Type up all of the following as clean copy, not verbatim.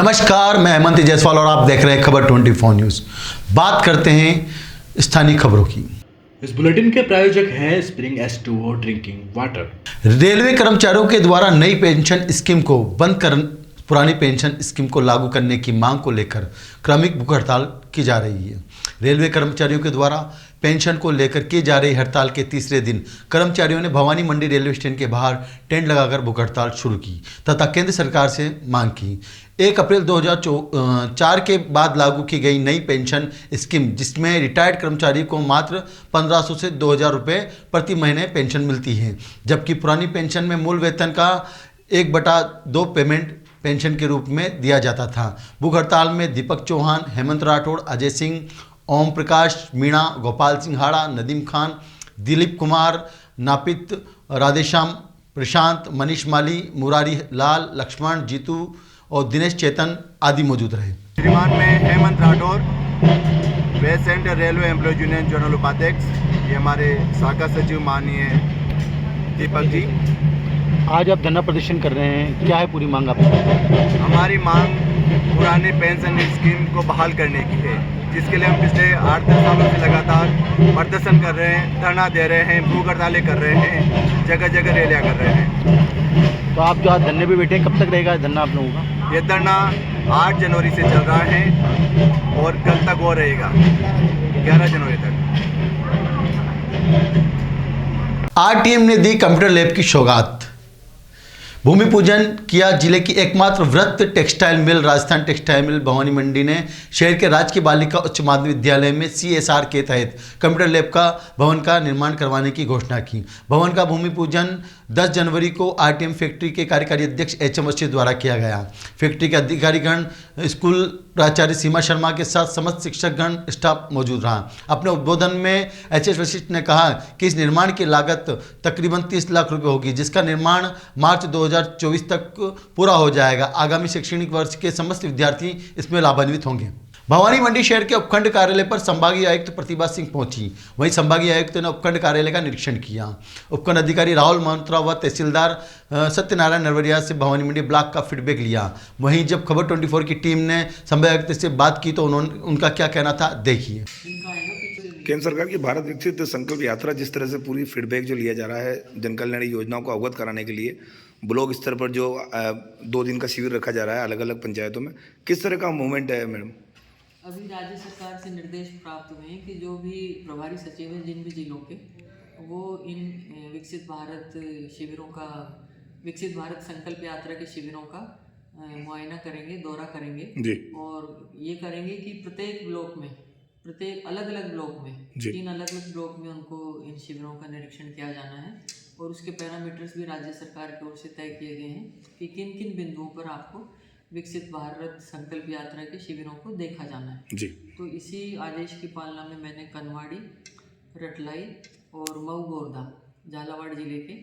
नमस्कार, मैं हेमंत जायसवाल और आप देख रहे हैं खबर 24 न्यूज़। बात करते हैं स्थानीय खबरों की। इस बुलेटिन के प्रायोजक हैं spring S2O drinking water. Railway कर्मचारियों के द्वारा नई पेंशन स्कीम को बंद कर पुरानी पेंशन स्कीम को लागू करने की मांग को लेकर क्रमिक भूख हड़ताल की जा रही है। रेलवे कर्मचारियों के द्वारा पेंशन को लेकर की जा रही हड़ताल के तीसरे दिन कर्मचारियों ने भवानी मंडी रेलवे स्टेशन के बाहर टेंट लगाकर भूख हड़ताल शुरू की तथा केंद्र सरकार से मांग की 1 अप्रैल 2004 के बाद लागू की गई नई पेंशन स्कीम, जिसमें रिटायर्ड कर्मचारी को मात्र 1500 से 2000 रुपये प्रति महीने पेंशन मिलती है, जबकि पुरानी पेंशन में मूल वेतन का 1/2 पेमेंट पेंशन के रूप में दिया जाता था। भूख हड़ताल में दीपक चौहान, हेमंत राठौड़, अजय सिंह, ओम प्रकाश मीणा, गोपाल सिंह हाड़ा, नदीम खान, दिलीप कुमार, नापित, राधेश्याम, प्रशांत, मनीष माली, मुरारी लाल, लक्ष्मण, जीतू और दिनेश चेतन आदि मौजूद रहे। श्रीमान में Hemant Rathore, west central railway employ union general उपाध्यक्ष, ये हमारे शाखा सचिव माननीय दीपक जी। आज आप धरना प्रदर्शन कर रहे हैं, क्या है पूरी मांग आपकी? हमारी मांग पुराने पेंशन स्कीम को बहाल करने की है, जिसके लिए हम पिछले 8-10 सालों से लगातार प्रदर्शन कर रहे हैं, धरना दे रहे हैं, भूख हड़तालें कर रहे हैं, जगह जगह रैलियां कर रहे हैं। तो आप जो आज धरने पे बैठे हैं, कब तक रहेगा धरना आप लोगों का? ये धरना 8 जनवरी से चल रहा है और कल तक वो रहेगा, 11 जनवरी तक। आरटीएम ने दी कंप्यूटर लैब की सौगात। भूमि पूजन किया जिले की एकमात्र वृत्त textile mill Rajasthan textile mill Bhawani Mandi ने शहर के राजकीय बालिका उच्च माध्यमिक विद्यालय में CSR के तहत कंप्यूटर लैब का भवन का निर्माण करवाने की घोषणा की। भवन का भूमि पूजन 10 जनवरी को आरटीएम फैक्ट्री के कार्यकारी अध्यक्ष HM वशिष्ठ द्वारा किया गया। फैक्ट्री के अधिकारीगण, स्कूल प्राचार्य सीमा शर्मा के साथ समस्त शिक्षकगण स्टाफ मौजूद रहा। अपने उद्बोधन में HM वशिष्ठ ने कहा कि इस निर्माण की लागत तकरीबन 30 लाख रुपए होगी, जिसका निर्माण मार्च 2024 तक पूरा हो जाएगा। आगामी शैक्षणिक वर्ष के समस्त विद्यार्थी इसमें लाभान्वित होंगे। भवानी मंडी शहर के उपखंड कार्यालय पर संभागीय आयुक्त प्रतिभा सिंह पहुंची। वहीं संभागीय आयुक्त ने उपखंड कार्यालय का निरीक्षण किया। उपखंड अधिकारी राहुल मल्होत्रा व तहसीलदार सत्यनारायण नरवरिया से भवानी मंडी ब्लॉक का फीडबैक लिया। वहीं जब खबर 24 की टीम ने संभागीय आयुक्त से बात की तो उनका क्या कहना था, देखिए। केंद्र सरकार की भारत विकसित संकल्प यात्रा, जिस तरह से पूरी फीडबैक जो लिया जा रहा है जन कल्याण योजनाओं को अवगत कराने के लिए ब्लॉक स्तर पर जो 2 दिन का शिविर रखा जा रहा है अलग अलग पंचायतों में, किस तरह का मूवमेंट है मैडम? अभी राज्य सरकार से निर्देश प्राप्त हुए हैं कि जो भी प्रभारी सचिव हैं जिन भी जिलों के, वो इन विकसित भारत शिविरों का, विकसित भारत संकल्प यात्रा के शिविरों का मुआयना करेंगे, दौरा करेंगे जी। और ये करेंगे कि प्रत्येक ब्लॉक में, प्रत्येक अलग अलग ब्लॉक में, 3 अलग अलग ब्लॉक में उनको इन शिविरों का निरीक्षण किया जाना है और उसके पैरामीटर्स भी राज्य सरकार की ओर से तय किए गए हैं कि किन किन बिंदुओं पर आपको विकसित भारत संकल्प यात्रा के शिविरों को देखा जाना है जी। तो इसी आदेश की पालना में मैंने कनवाड़ी, रटलाई और मऊ गोरदा झालावाड़ जिले के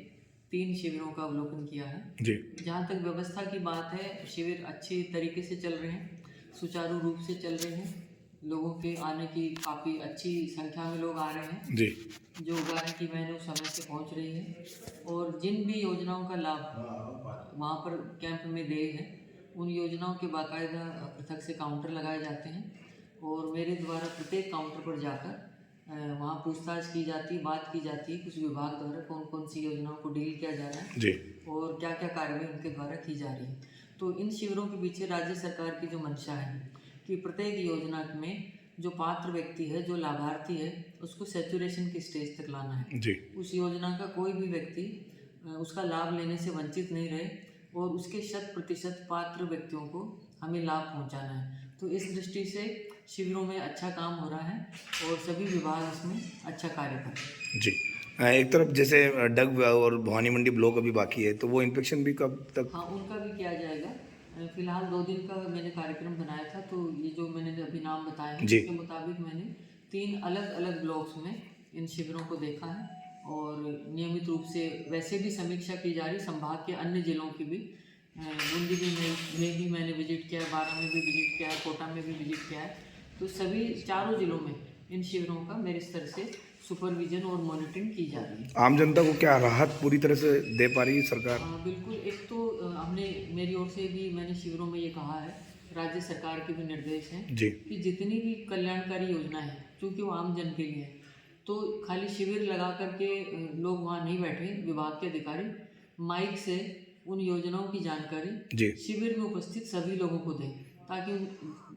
3 शिविरों का अवलोकन किया है जी। जहाँ तक व्यवस्था की बात है, शिविर अच्छी तरीके से चल रहे हैं, सुचारू रूप से चल रहे हैं, लोगों के आने की काफ़ी अच्छी संख्या में लोग आ रहे हैं जी। जो गारंटी की मैंने उस समय से पहुँच रही है और जिन भी योजनाओं का लाभ वहाँ पर कैंप में दे हैं, उन योजनाओं के बाकायदा पृथक से काउंटर लगाए जाते हैं और मेरे द्वारा प्रत्येक काउंटर पर जाकर वहाँ पूछताछ की जाती है, बात की जाती है कुछ विभाग द्वारा कौन कौन सी योजनाओं को डील किया जा रहा है जी। और क्या क्या कार्रवाई उनके द्वारा की जा रही है। तो इन शिविरों के पीछे राज्य सरकार की जो मंशा है कि प्रत्येक योजना में जो पात्र व्यक्ति है, जो लाभार्थी है, उसको सैचुरेशन की स्टेज तक लाना है जी। उस योजना का कोई भी व्यक्ति उसका लाभ लेने से वंचित नहीं रहे और उसके 100% पात्र व्यक्तियों को हमें लाभ पहुंचाना है। तो इस दृष्टि से शिविरों में अच्छा काम हो रहा है और सभी विभाग इसमें अच्छा कार्य कर रहे हैं जी। एक तरफ जैसे डग और भवानी मंडी ब्लॉक अभी बाकी है, तो वो इंस्पेक्शन भी कब तक? हाँ, उनका भी किया जाएगा। फिलहाल 2 दिन का मैंने कार्यक्रम बनाया था, तो ये जो मैंने अभी नाम बताए हैं उसके मुताबिक मैंने 3 अलग अलग ब्लॉक्स में इन शिविरों को देखा है और नियमित रूप से वैसे भी समीक्षा की जा रही, संभाग के अन्य जिलों की भी। बूंदी में भी मैंने विजिट किया है, 12 में भी विजिट किया है, कोटा में भी विजिट किया है। तो सभी 4 जिलों में इन शिविरों का मेरे स्तर से सुपरविजन और मॉनिटरिंग की जा रही है। आम जनता को क्या राहत पूरी तरह से दे पा रही है सरकार? बिल्कुल। एक तो हमने, मेरी ओर से भी मैंने शिविरों में ये कहा है राज्य सरकार के भी निर्देश हैं जी। कि जितनी भी कल्याणकारी योजना है, क्योंकि वो आम जन के लिए है, तो खाली शिविर लगा करके लोग वहाँ नहीं बैठे। विभाग के अधिकारी माइक से उन योजनाओं की जानकारी जी। शिविर में उपस्थित सभी लोगों को दें, ताकि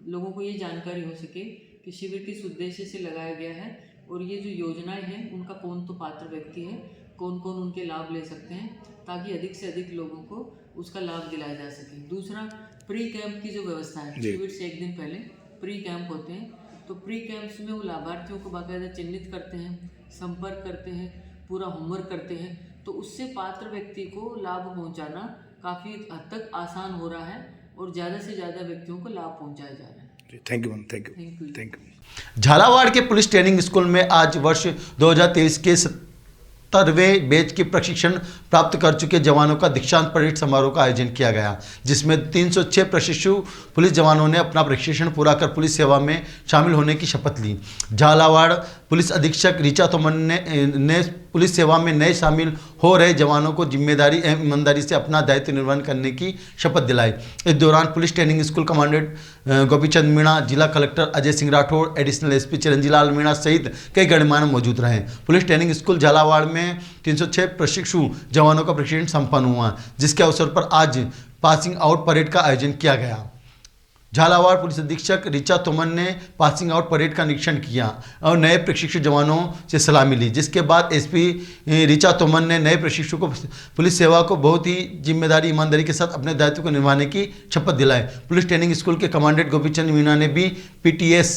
लोगों को ये जानकारी हो सके कि शिविर किस उद्देश्य से लगाया गया है और ये जो योजनाएं हैं उनका कौन तो पात्र व्यक्ति है, कौन कौन उनके लाभ ले सकते हैं, ताकि अधिक से अधिक लोगों को उसका लाभ दिलाया जा सके। दूसरा, प्री कैंप की जो व्यवस्था है, शिविर से एक दिन पहले प्री कैंप होते हैं, तो प्री कैंप्स में वो लाभार्थियों को बाकायदा चिन्हित करते हैं, संपर्क करते हैं, पूरा होमवर्क करते हैं, तो उससे पात्र व्यक्ति को लाभ पहुंचाना काफ़ी हद तक आसान हो रहा है और ज़्यादा से ज़्यादा व्यक्तियों को लाभ पहुंचाया जा रहा है। Thank you ma'am, thank you, thank you. Thank you. Jhalawar के पुलिस ट्रेनिंग स्कूल में आज वर्ष 2023 के 70वें बैच के प्रशिक्षण प्राप्त कर चुके जवानों का दीक्षांत परेड समारोह का आयोजन किया गया, जिसमें 306 प्रशिक्षु पुलिस जवानों ने अपना प्रशिक्षण पूरा कर पुलिस सेवा में शामिल होने की शपथ ली। झालावाड़ पुलिस अधीक्षक ऋचा तोमर ने पुलिस सेवा में नए शामिल हो रहे जवानों को जिम्मेदारी एवं ईमानदारी से अपना दायित्व निर्वहन करने की शपथ दिलाई। इस दौरान police training school commandant Gopichand Meena, जिला collector Ajay Singh Rathore, additional SP Chiranjilal Meena सहित कई गणमान्य मौजूद रहे। पुलिस ट्रेनिंग स्कूल झालावाड़ में 306 प्रशिक्षु जवानों का प्रशिक्षण संपन्न हुआ, जिसके अवसर पर आज पासिंग आउट परेड का आयोजन किया गया। झालावाड़ पुलिस अधीक्षक ऋचा तोमर ने पासिंग आउट परेड का निरीक्षण किया और नए प्रशिक्षु जवानों से सलामी ली, जिसके बाद एसपी ऋचा तोमर ने नए प्रशिक्षु को पुलिस सेवा को बहुत ही जिम्मेदारी ईमानदारी के साथ अपने दायित्व को निभाने की शपथ दिलाई। पुलिस ट्रेनिंग स्कूल के कमांडेंट गोपीचंद मीणा ने भी पीटीएस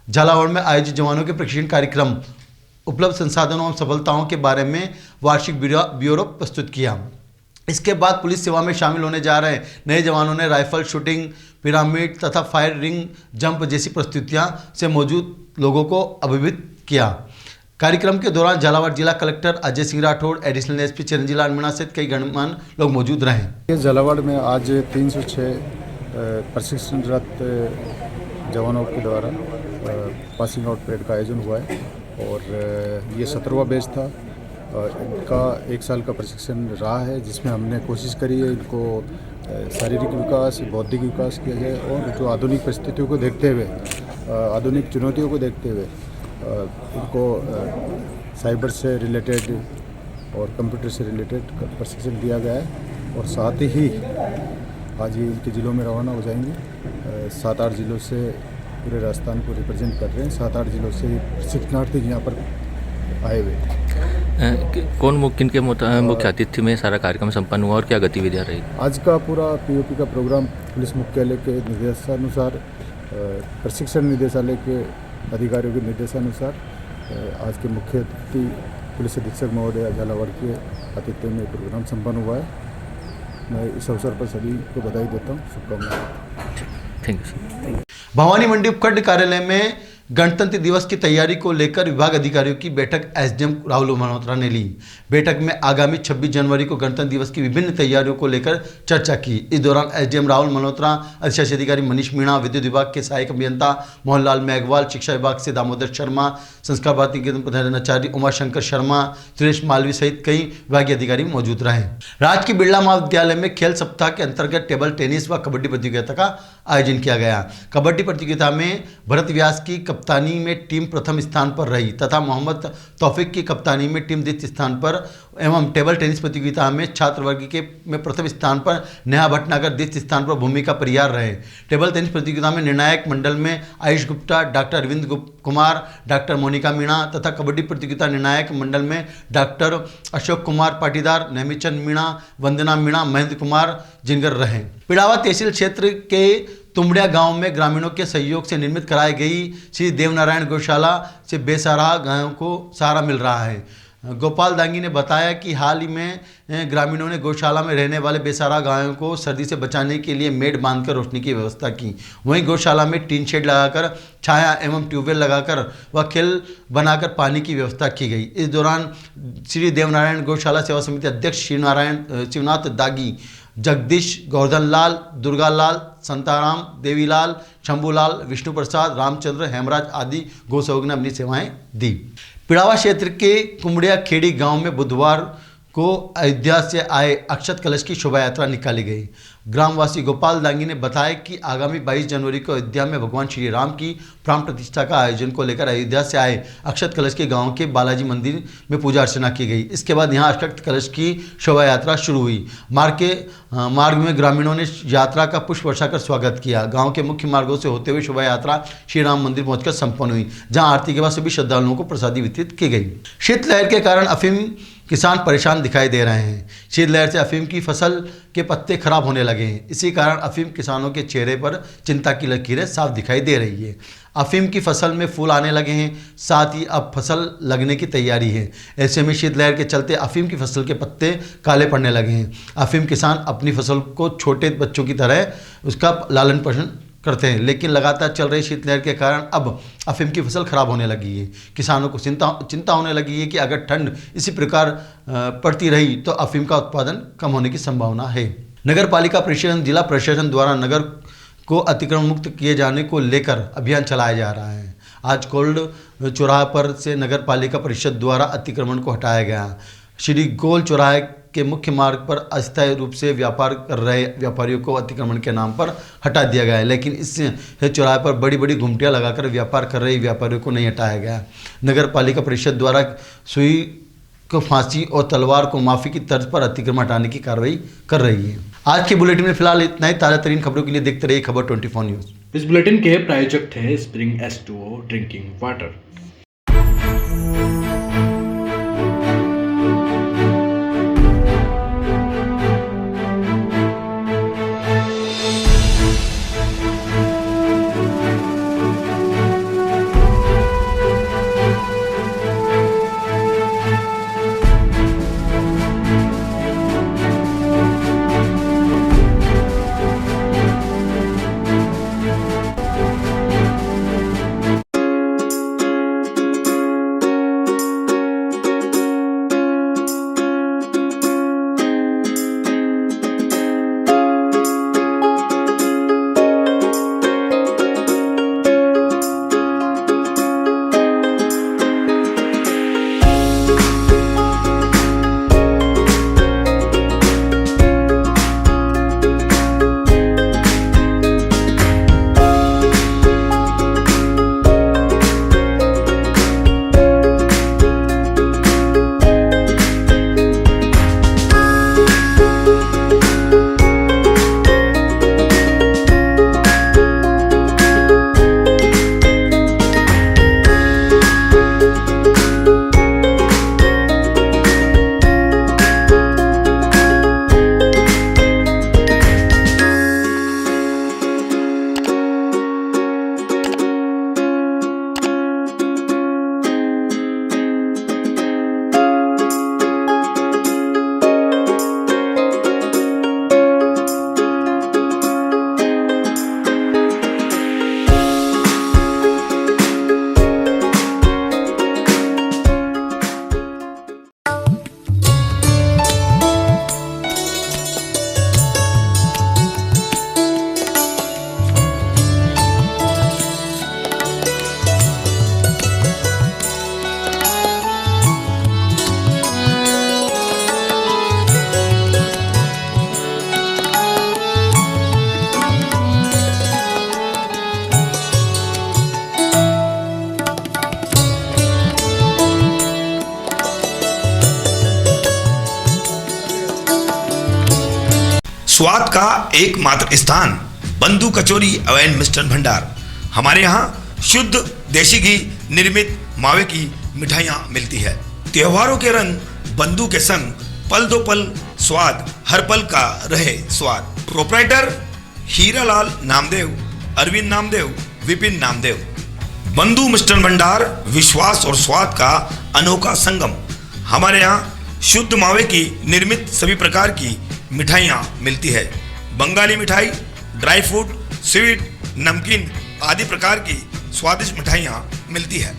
झालावाड़ में आयोजित जवानों के प्रशिक्षण कार्यक्रम, उपलब्ध संसाधनों और सफलताओं के बारे में वार्षिक ब्यूरो प्रस्तुत किया। इसके बाद पुलिस सेवा में शामिल होने जा रहे नए जवानों ने राइफल शूटिंग, पिरामिड तथा फायर रिंग जंप जैसी प्रस्तुतियां से मौजूद लोगों को अभिभूत किया। कार्यक्रम के दौरान झालावाड़ जिला collector Ajay Singh Rathore, additional SP Chiranjilal Meena सहित कई गणमान्य लोग मौजूद रहे। झालावाड़ में आज 306 प्रशिक्षणरत जवानों के द्वारा पासिंग आउट परेड का आयोजन हुआ है और ये 17वां बैच था। इनका 1 साल का प्रशिक्षण रहा है, जिसमें हमने कोशिश करी है इनको शारीरिक विकास, बौद्धिक विकास किया जाए और जो आधुनिक परिस्थितियों को देखते हुए, आधुनिक चुनौतियों को देखते हुए इनको साइबर से रिलेटेड और कंप्यूटर से रिलेटेड प्रशिक्षण दिया गया है। और साथ ही आज ये इनके ज़िलों में रवाना हो जाएंगे। 7-8 ज़िलों से पूरे राजस्थान को रिप्रेजेंट कर रहे हैं। 7-8 ज़िलों से प्रशिक्षणार्थी यहाँ पर आए हुए थे। किन के मुख्य आतिथ्य में सारा कार्यक्रम संपन्न हुआ और क्या गतिविधियाँ रही? आज का पूरा पीओपी का प्रोग्राम पुलिस मुख्यालय के निर्देशानुसार, प्रशिक्षण निदेशालय के अधिकारियों के निर्देशानुसार आज के मुख्य अतिथि पुलिस अधीक्षक महोदय झालावाड़ के आतिथ्य में प्रोग्राम संपन्न हुआ है। मैं इस अवसर पर सभी को बधाई देता हूँ, शुभकामनाएं। Thank you sir. Bhawani Mandi उपखंड कार्यालय में गणतंत्र दिवस की तैयारी को लेकर विभाग अधिकारियों की बैठक एसडीएम राहुल मल्होत्रा ने ली। बैठक में आगामी 26 जनवरी को गणतंत्र दिवस की विभिन्न तैयारियों को लेकर चर्चा की। इस दौरान एसडीएम राहुल मल्होत्रा, अधिशासी अधिकारी मनीष मीणा, विद्युत विभाग के सहायक अभियंता मोहनलाल मेघवाल, शिक्षा विभाग से दामोदर शर्मा, संस्कार भारती के प्रधानाचार्य उमाशंकर शर्मा, सुरेश मालवी सहित कई विभागीय अधिकारी मौजूद रहे। राजकीय बिरला महाविद्यालय में खेल सप्ताह के अंतर्गत टेबल टेनिस व कबड्डी प्रतियोगिता का आयोजन किया गया। कबड्डी प्रतियोगिता में भरत व्यास की कप्तानी में टीम प्रथम स्थान पर रही तथा मोहम्मद तौफीक की कप्तानी में टीम द्वितीय स्थान पर एवं टेबल टेनिस प्रतियोगिता में छात्र वर्ग के में प्रथम स्थान पर नेहा भटनागर, द्वितीय स्थान पर भूमिका परियार रहे। टेबल टेनिस प्रतियोगिता में निर्णायक मंडल में आयुष गुप्ता, डॉक्टर अरविंद कुमार, डॉक्टर मोनिका मीणा तथा कबड्डी प्रतियोगिता निर्णायक मंडल में डॉक्टर अशोक कुमार पाटीदार, नेमीचंद मीणा, वंदना मीणा, महेंद्र कुमार जिनगर रहे। पिड़ावा तहसील क्षेत्र के तुमड़िया गांव में ग्रामीणों के सहयोग से निर्मित कराई गई श्री देवनारायण गौशाला से बेसहारा गायों को सहारा मिल रहा है। गोपाल दांगी ने बताया कि हाल ही में ग्रामीणों ने गौशाला में रहने वाले बेसहारा गायों को सर्दी से बचाने के लिए मेड बांधकर रोशनी की व्यवस्था की। वहीं गौशाला में टीन शेड लगाकर, छाया एवं ट्यूबवेल लगाकर व खेल बनाकर पानी की व्यवस्था की गई। इस दौरान श्री देवनारायण गौशाला सेवा समिति अध्यक्ष शिवनाथ दागी, जगदीश, गोवर्धन लाल, दुर्गा लाल, संताराम, देवीलाल, शंभूलाल, विष्णु प्रसाद, रामचंद्र, हेमराज आदि गौसेवक ने अपनी सेवाएं दी। पिड़ावा क्षेत्र के कुमड़िया खेड़ी गांव में बुधवार को अयोध्या से आए अक्षत कलश की शोभा यात्रा निकाली गई। ग्रामवासी गोपाल दांगी ने बताया कि आगामी 22 जनवरी को अयोध्या में भगवान श्री राम की प्राण प्रतिष्ठा का आयोजन को लेकर अयोध्या से आए अक्षत कलश के गांव के बालाजी मंदिर में पूजा अर्चना की गई। इसके बाद यहां अक्षत कलश की शोभा यात्रा शुरू हुई। मार्ग में ग्रामीणों ने यात्रा का पुष्प वर्षा कर स्वागत किया। गाँव के मुख्य मार्गों से होते हुए शोभा यात्रा श्री राम मंदिर पहुंचकर संपन्न हुई, जहाँ आरती के बाद सभी श्रद्धालुओं को प्रसादी वितरित की गई। शीतलहर के कारण अफीम किसान परेशान दिखाई दे रहे हैं। शीतलहर से अफीम की फसल के पत्ते खराब होने लगे हैं। इसी कारण अफीम किसानों के चेहरे पर चिंता की लकीरें साफ दिखाई दे रही है। अफीम की फसल में फूल आने लगे हैं, साथ ही अब फसल लगने की तैयारी है। ऐसे में शीतलहर के चलते अफीम की फसल के पत्ते काले पड़ने लगे हैं। अफीम किसान अपनी फसल को छोटे बच्चों की तरह उसका लालन पालन करते हैं, लेकिन लगातार चल रही शीतलहर के कारण अब अफीम की फसल खराब होने लगी है। किसानों को चिंता होने लगी है कि अगर ठंड इसी प्रकार पड़ती रही तो अफीम का उत्पादन कम होने की संभावना है। नगर पालिका परिषद जिला प्रशासन द्वारा नगर को अतिक्रमण मुक्त किए जाने को लेकर अभियान चलाया जा रहा है। आज कोल्ड चौराहा पर से नगर पालिका परिषद द्वारा अतिक्रमण को हटाया गया। श्री गोल चौराहे के मुख्य मार्ग पर अस्थायी रूप से व्यापार कर रहे व्यापारियों को अतिक्रमण के नाम पर हटा दिया गया है, लेकिन इससे चौराहे पर बड़ी बड़ी घुमटियां लगाकर व्यापार कर रहे व्यापारियों को नहीं हटाया गया। नगर पालिका परिषद द्वारा सुई को फांसी और तलवार को माफी की तर्ज पर अतिक्रमण हटाने की कार्रवाई कर रही है। आज के बुलेटिन में फिलहाल इतना ही। ताज़ा तरीन खबरों के लिए देखते रहिए खबर 24 न्यूज़। इस बुलेटिन के प्रायोजक थे स्प्रिंग S2O ड्रिंकिंग वाटर। स्वाद का एकमात्र स्थान बंधु कचौरी एवं मिष्ठान भंडार। हमारे यहाँ शुद्ध देसी घी निर्मित मावे की मिठाइयाँ मिलती है। त्योहारों के रंग बंधु के संग पल दो पल स्वाद, हर पल का रहे स्वाद। प्रोप्राइटर हीरालाल नामदेव, अरविंद नामदेव, विपिन नामदेव। बंधु मिष्ठान भंडार विश्वास और स्वाद का अनोखा संगम। हमारे यहाँ शुद्ध मावे की निर्मित सभी प्रकार की मिठाइयाँ मिलती है। बंगाली मिठाई, ड्राई फ्रूट, स्वीट, नमकीन आदि प्रकार की स्वादिष्ट मिठाइयाँ मिलती है।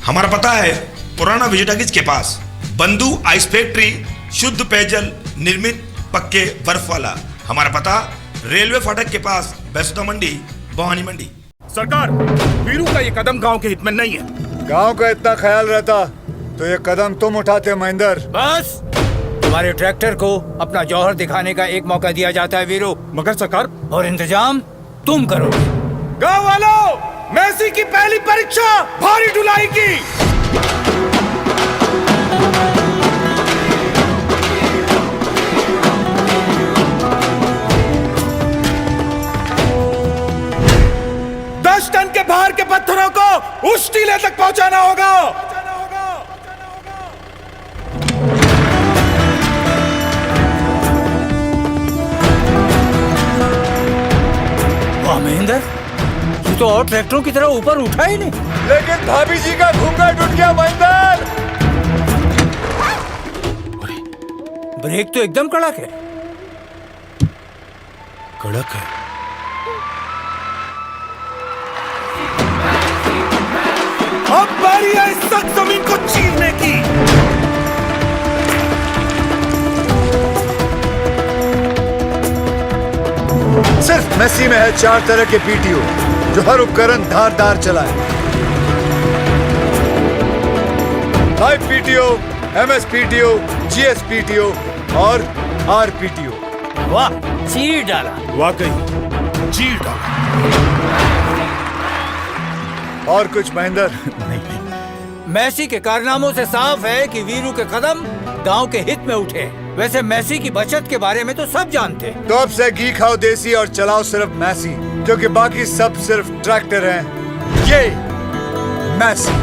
हमारा पता है पुराना विजयटागिज के पास, बंधु आइस फैक्ट्री, शुद्ध पेयजल निर्मित पक्के बर्फ वाला। हमारा पता रेलवे फाटक के पास, बैसुदा मंडी, भवानी मंडी। सरकार, वीरू का ये कदम गांव के हित में नहीं है। गांव का इतना ख्याल रहता तो ये कदम तुम उठाते महेंद्र। बस तुम्हारे ट्रैक्टर को अपना जौहर दिखाने का एक मौका दिया जाता है वीरू। मगर सरकार, और इंतजाम तुम करोगे। गाँव वालों, मेसी की पहली परीक्षा भारी ढुलाई की। टन के भार के पत्थरों को उस टीले तक पहुंचाना होगा। वाह महेंद्र, तू तो और ट्रैक्टरों की तरह ऊपर उठा ही नहीं। लेकिन भाभी जी का घूंघट उठ गया महेंद्र। ब्रेक तो एकदम कड़क है। कड़क है। अब बारी है इस सख्त जमीन को चीरने की। सिर्फ मेसी में है 4 तरह के पीटीओ जो हर उपकरण धारदार चलाए। High PTO, MS PTO, GS PTO और आर पीटीओ। वाह, चीर डाला। वाकई चीर डाला। और कुछ महेंद्र? मेसी के कारनामों से साफ है कि वीरू के कदम गांव के हित में उठे। वैसे मेसी की बचत के बारे में तो सब जानते हैं। तो अब से घी खाओ देसी और चलाओ सिर्फ मेसी, क्योंकि बाकी सब सिर्फ ट्रैक्टर हैं। ये मेसी।